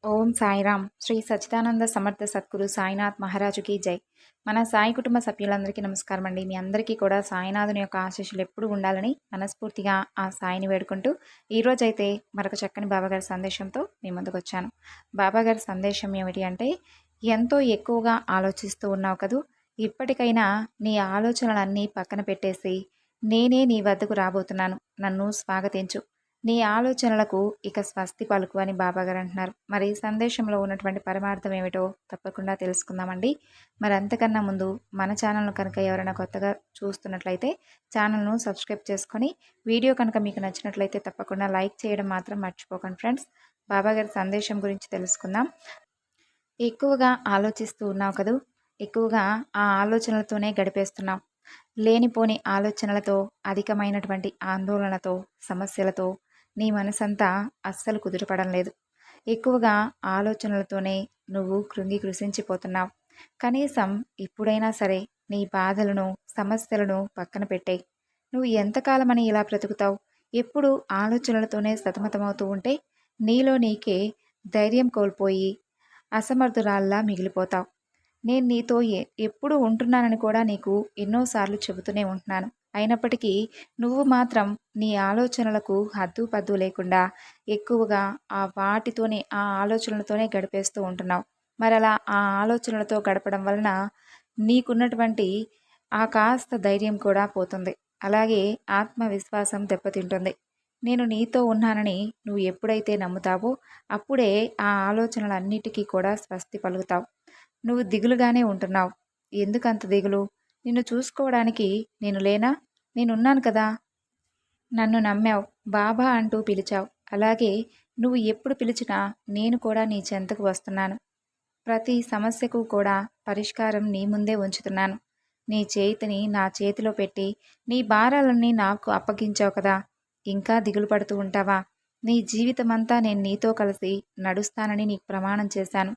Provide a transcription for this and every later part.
ఓం సాయిరామ్. శ్రీ సచ్చిదానంద సమర్థ సద్గురు సాయినాథ్ మహారాజుకి జై. మన సాయి కుటుంబ సభ్యులందరికీ నమస్కారం అండి. మీ అందరికీ కూడా సాయినాథుని యొక్క ఆశీస్సులు ఎప్పుడు ఉండాలని మనస్ఫూర్తిగా ఆ సాయిని వేడుకుంటూ ఈరోజైతే మరొక చక్కని బాబాగారి సందేశంతో మీ ముందుకు వచ్చాను. బాబాగారి సందేశం ఏమిటి అంటే, ఎంతో ఎక్కువగా ఆలోచిస్తూ ఉన్నావు కదూ, ఇప్పటికైనా నీ ఆలోచనలన్నీ పక్కన పెట్టేసి నేనే నీ వద్దకు రాబోతున్నాను, నన్ను స్వాగతించు, నీ ఆలోచనలకు ఇక స్వస్తి పలుకు అని బాబాగారు అంటున్నారు. మరి ఈ సందేశంలో ఉన్నటువంటి పరమార్థం ఏమిటో తప్పకుండా తెలుసుకుందామండి. మరి అంతకన్నా ముందు మన ఛానల్ను కనుక ఎవరైనా కొత్తగా చూస్తున్నట్లయితే ఛానల్ను సబ్స్క్రైబ్ చేసుకొని, వీడియో కనుక మీకు నచ్చినట్లయితే తప్పకుండా లైక్ చేయడం మాత్రం మర్చిపోకండి ఫ్రెండ్స్. బాబాగారి సందేశం గురించి తెలుసుకుందాం. ఎక్కువగా ఆలోచిస్తూ ఉన్నావు కదూ, ఎక్కువగా ఆ ఆలోచనలతోనే గడిపేస్తున్నావు. లేనిపోని ఆలోచనలతో, అధికమైనటువంటి ఆందోళనతో, సమస్యలతో నీ మనసంతా అస్సలు కుదుటపడం లేదు. ఎక్కువగా ఆలోచనలతోనే నువ్వు కృంగి కృషించిపోతున్నావు. కనీసం ఇప్పుడైనా సరే నీ బాధలను, సమస్యలను పక్కన పెట్టేయి. నువ్వు ఎంతకాలమని ఇలా బ్రతుకుతావు? ఎప్పుడు ఆలోచనలతోనే సతమతమవుతూ ఉంటే నీలో నీకే ధైర్యం కోల్పోయి అసమర్థురాల్లా మిగిలిపోతావు. నేను నీతో ఎప్పుడు ఉంటున్నానని కూడా నీకు ఎన్నోసార్లు చెబుతూనే ఉంటున్నాను. అయినప్పటికీ నువ్వు మాత్రం నీ ఆలోచనలకు హద్దు పద్దు లేకుండా ఎక్కువగా ఆ ఆలోచనలతోనే గడిపేస్తూ ఉంటున్నావు. మరి అలా ఆ ఆలోచనలతో గడపడం వలన నీకున్నటువంటి ఆ కాస్త ధైర్యం కూడా పోతుంది. అలాగే ఆత్మవిశ్వాసం దెబ్బతింటుంది. నేను నీతో ఉన్నానని నువ్వు ఎప్పుడైతే నమ్ముతావో అప్పుడే ఆ ఆలోచనలన్నిటికీ కూడా స్వస్తి పలుకుతావు. నువ్వు దిగులుగానే ఉంటున్నావు. ఎందుకంత దిగులు? నిన్ను చూసుకోవడానికి నేను లేనా? నేనున్నాను కదా. నన్ను నమ్మావు, బాబా అంటూ పిలిచావు. అలాగే నువ్వు ఎప్పుడు పిలిచినా నేను కూడా నీ చెంతకు వస్తున్నాను. ప్రతి సమస్యకు కూడా పరిష్కారం నీ ముందే ఉంచుతున్నాను. నీ చేతిని నా చేతిలో పెట్టి నీ భారాలన్నీ నాకు అప్పగించావు కదా. ఇంకా దిగులు పడుతూ ఉంటావా? నీ జీవితమంతా నేను నీతో కలిసి నడుస్తానని నీకు ప్రమాణం చేశాను.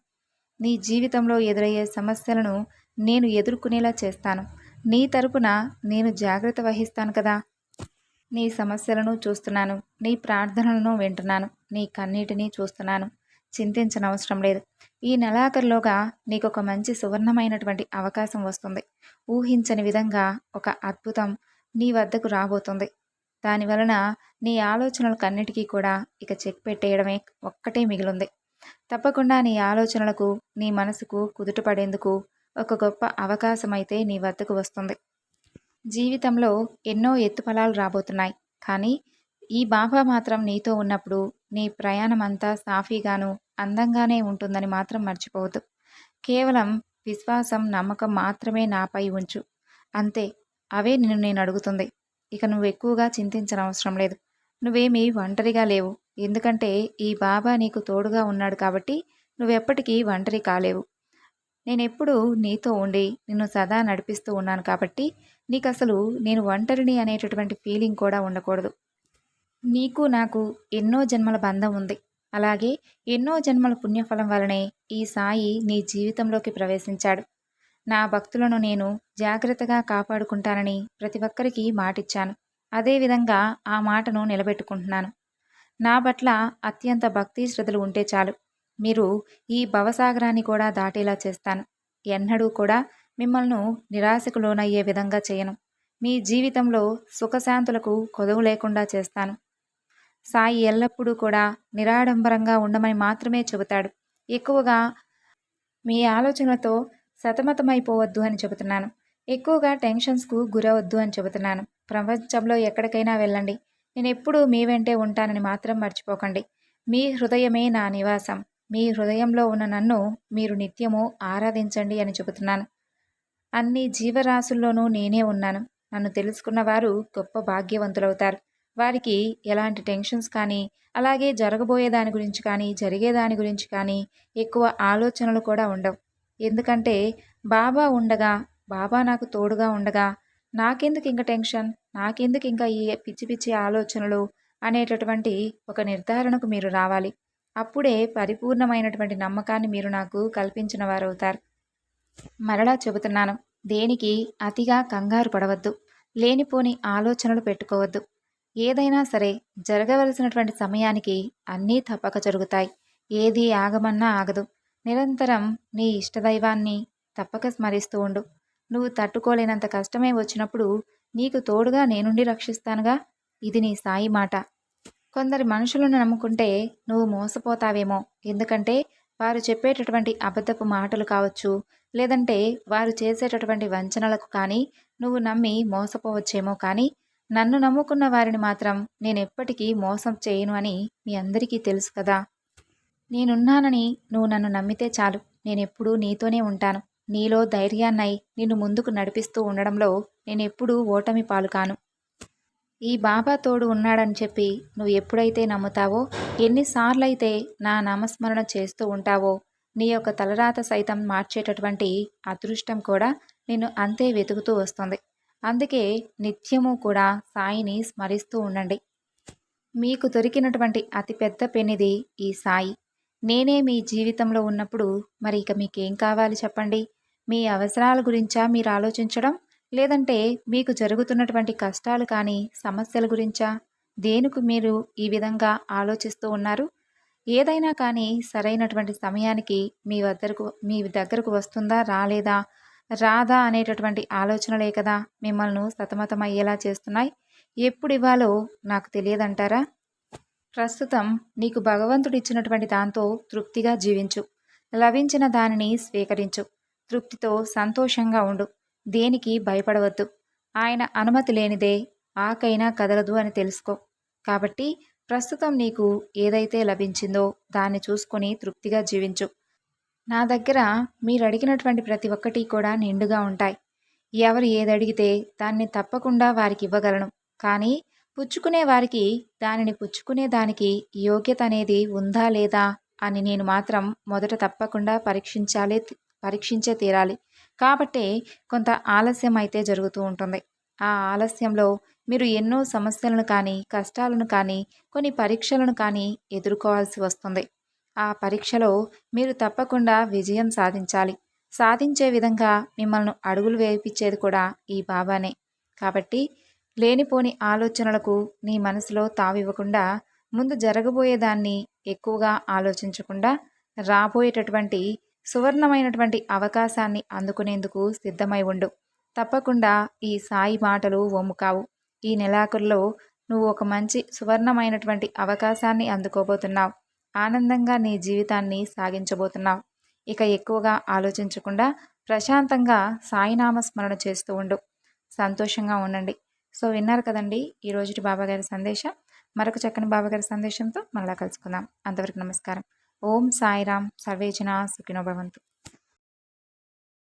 నీ జీవితంలో ఎదురయ్యే సమస్యలను నేను ఎదుర్కొనేలా చేస్తాను. నీ తరపున నేను జాగ్రత్త వహిస్తాను కదా. నీ సమస్యలను చూస్తున్నాను, నీ ప్రార్థనలను వింటున్నాను, నీ కన్నీటిని చూస్తున్నాను. చింతించనవసరం లేదు. ఈ నెలాఖరులోగా నీకు ఒక మంచి సువర్ణమైనటువంటి అవకాశం వస్తుంది. ఊహించని విధంగా ఒక అద్భుతం నీ వద్దకు రాబోతుంది. దానివలన నీ ఆలోచనలకన్నిటికీ కూడా ఇక చెక్ పెట్టేయడమే ఒక్కటే మిగిలింది. తప్పకుండా నీ ఆలోచనలకు, నీ మనసుకు కుదుటపడేందుకు ఒక గొప్ప అవకాశం అయితే నీ వద్దకు వస్తుంది. జీవితంలో ఎన్నో ఎత్తుఫలాలు రాబోతున్నాయి. కానీ ఈ బాబా మాత్రం నీతో ఉన్నప్పుడు నీ ప్రయాణం అంతా సాఫీగాను, అందంగానే ఉంటుందని మాత్రం మర్చిపోవద్దు. కేవలం విశ్వాసం, నమ్మకం మాత్రమే నాపై ఉంచు. అంతే. అవే నిన్ను నేను అడుగుతుంది. ఇక నువ్వు ఎక్కువగా చింతించనవసరం లేదు. నువ్వేమీ ఒంటరిగా లేవు. ఎందుకంటే ఈ బాబా నీకు తోడుగా ఉన్నాడు కాబట్టి నువ్వెప్పటికీ ఒంటరి కాలేవు. నేనెప్పుడూ నీతో ఉండి నిన్ను సదా నడిపిస్తూ ఉన్నాను కాబట్టి నీకసలు నేను ఒంటరిని అనేటటువంటి ఫీలింగ్ కూడా ఉండకూడదు. నీకు నాకు ఎన్నో జన్మల బంధం ఉంది. అలాగే ఎన్నో జన్మల పుణ్యఫలం వలనే ఈ సాయి నీ జీవితంలోకి ప్రవేశించాడు. నా భక్తులను నేను జాగ్రత్తగా కాపాడుకుంటానని ప్రతి ఒక్కరికి మాటిచ్చాను. అదేవిధంగా ఆ మాటను నిలబెట్టుకుంటున్నాను. నా పట్ల అత్యంత భక్తి శ్రద్ధలు ఉంటే చాలు, మీరు ఈ భవసాగరాన్ని కూడా దాటేలా చేస్తాను. ఎన్నడూ కూడా మిమ్మల్ని నిరాశకు లోనయ్యే విధంగా చేయను. మీ జీవితంలో సుఖశాంతులకు కొదవు లేకుండా చేస్తాను. సాయి ఎల్లప్పుడూ కూడా నిరాడంబరంగా ఉండమని మాత్రమే చెబుతాడు. ఎక్కువగా మీ ఆలోచనలతో సతమతమైపోవద్దు అని చెబుతున్నాను. ఎక్కువగా టెన్షన్స్కు గురవద్దు అని చెబుతున్నాను. ప్రపంచంలో ఎక్కడికైనా వెళ్ళండి, నేను ఎప్పుడూ మీ వెంటే ఉంటానని మాత్రం మర్చిపోకండి. మీ హృదయమే నా నివాసం. మీ హృదయంలో ఉన్న నన్ను మీరు నిత్యము ఆరాధించండి అని చెబుతున్నాను. అన్ని జీవరాశుల్లోనూ నేనే ఉన్నాను. నన్ను తెలుసుకున్న వారు గొప్ప భాగ్యవంతులవుతారు. వారికి ఎలాంటి టెన్షన్స్ కానీ, అలాగే జరగబోయే దాని గురించి కానీ, జరిగే దాని గురించి కానీ ఎక్కువ ఆలోచనలు కూడా ఉండవు. ఎందుకంటే బాబా ఉండగా, బాబా నాకు తోడుగా ఉండగా నాకెందుకు ఇంక టెన్షన్, నాకెందుకు ఇంకా ఈ పిచ్చి పిచ్చి ఆలోచనలు అనేటటువంటి ఒక నిర్ధారణకు మీరు రావాలి. అప్పుడే పరిపూర్ణమైనటువంటి నమ్మకాన్ని మీరు నాకు కల్పించిన వారవుతారు. మరలా చెబుతున్నాను, దేనికి అతిగా కంగారు పడవద్దు. లేనిపోని ఆలోచనలు పెట్టుకోవద్దు. ఏదైనా సరే జరగవలసినటువంటి సమయానికి అన్నీ తప్పక జరుగుతాయి. ఏది ఆగమన్నా ఆగదు. నిరంతరం నీ ఇష్టదైవాన్ని తప్పక స్మరిస్తూ ఉండు. నువ్వు తట్టుకోలేనంత కష్టమే వచ్చినప్పుడు నీకు తోడుగా నేనుండి రక్షిస్తానుగా. ఇది నీ సాయి మాట. కొందరి మనుషులను నమ్ముకుంటే నువ్వు మోసపోతావేమో. ఎందుకంటే వారు చెప్పేటటువంటి అబద్ధపు మాటలు కావచ్చు, లేదంటే వారు చేసేటటువంటి వంచనలకు కానీ నువ్వు నమ్మి మోసపోవచ్చేమో. కానీ నన్ను నమ్ముకున్న వారిని మాత్రం నేనెప్పటికీ మోసం చేయను అని మీ అందరికీ తెలుసు కదా. నేనున్నానని నువ్వు నన్ను నమ్మితే చాలు. నేనెప్పుడూ నీతోనే ఉంటాను. నీలో ధైర్యాన్నై నిన్ను ముందుకు నడిపిస్తూ ఉండడంలో నేనెప్పుడూ ఓటమి పాలు కాను. ఈ బాబా తోడు ఉన్నాడని చెప్పి నువ్వు ఎప్పుడైతే నమ్ముతావో, ఎన్నిసార్లయితే నా నామస్మరణ చేస్తూ ఉంటావో, నీ యొక్క తలరాత సైతం మార్చేటటువంటి అదృష్టం కూడా నిన్ను అంతే వెతుకుతూ వస్తుంది. అందుకే నిత్యము కూడా సాయిని స్మరిస్తూ ఉండండి. మీకు దొరికినటువంటి అతిపెద్ద పెన్నిది ఈ సాయి. నేనే మీ జీవితంలో ఉన్నప్పుడు మరి ఇక మీకేం కావాలి చెప్పండి? మీ అవసరాల గురించా మీరు ఆలోచించడం? లేదంటే మీకు జరుగుతున్నటువంటి కష్టాలు కానీ సమస్యల గురించా? దేనికి మీరు ఈ విధంగా ఆలోచిస్తూ ఉన్నారు? ఏదైనా కానీ సరైనటువంటి సమయానికి మీ దగ్గరకు వస్తుందా రాలేదా రాదా అనేటటువంటి ఆలోచనలే కదా మిమ్మల్ని సతమతమయ్యేలా చేస్తున్నాయి. ఎప్పుడు ఇవ్వాలో నాకు తెలియదంటారా? ప్రస్తుతం నీకు భగవంతుడిచ్చినటువంటి దాంతో తృప్తిగా జీవించు. లభించిన దానిని స్వీకరించు. తృప్తితో సంతోషంగా ఉండు. దేనికి భయపడవద్దు. ఆయన అనుమతి లేనిదే ఆకైనా కదలదు అని తెలుసుకో. కాబట్టి ప్రస్తుతం నీకు ఏదైతే లభించిందో దాన్ని చూసుకొని తృప్తిగా జీవించు. నా దగ్గర మీరు అడిగినటువంటి ప్రతి ఒక్కటి కూడా నిండుగా ఉంటాయి. ఎవరు ఏదడిగితే దాన్ని తప్పకుండా వారికి ఇవ్వగలను. కానీ పుచ్చుకునే వారికి దానిని పుచ్చుకునే దానికి యోగ్యత అనేది ఉందా లేదా అని నేను మాత్రం మొదట తప్పకుండా పరీక్షించే తీరాలి. కాబట్టే కొంత ఆలస్యం అయితే జరుగుతూ ఉంటుంది. ఆ ఆలస్యంలో మీరు ఎన్నో సమస్యలను కానీ కష్టాలను కానీ కొన్ని పరీక్షలను కానీ ఎదుర్కోవాల్సి వస్తుంది. ఆ పరీక్షలో మీరు తప్పకుండా విజయం సాధించాలి. సాధించే విధంగా మిమ్మల్ని అడుగులు వేయించేది కూడా ఈ బాబానే. కాబట్టి లేనిపోని ఆలోచనలకు నీ మనసులో తావివ్వకుండా, ముందు జరగబోయేదాన్ని ఎక్కువగా ఆలోచించకుండా రాబోయేటటువంటి సువర్ణమైనటువంటి అవకాశాన్ని అందుకునేందుకు సిద్ధమై ఉండు. తప్పకుండా ఈ సాయి మాటలు ఒమ్ము కావు. ఈ నెలాఖరులో నువ్వు ఒక మంచి సువర్ణమైనటువంటి అవకాశాన్ని అందుకోబోతున్నావు. ఆనందంగా నీ జీవితాన్ని సాగించబోతున్నావు. ఇక ఎక్కువగా ఆలోచించకుండా ప్రశాంతంగా సాయినామ స్మరణ చేస్తూ ఉండు. సంతోషంగా ఉండండి. సో విన్నారు కదండి ఈరోజుటి బాబాగారి సందేశం. మరొక చక్కని బాబాగారి సందేశంతో మళ్ళా కలుసుకుందాం. అంతవరకు నమస్కారం. ఓం సాయిరామ్. సర్వేజన సుఖినో భవంతు.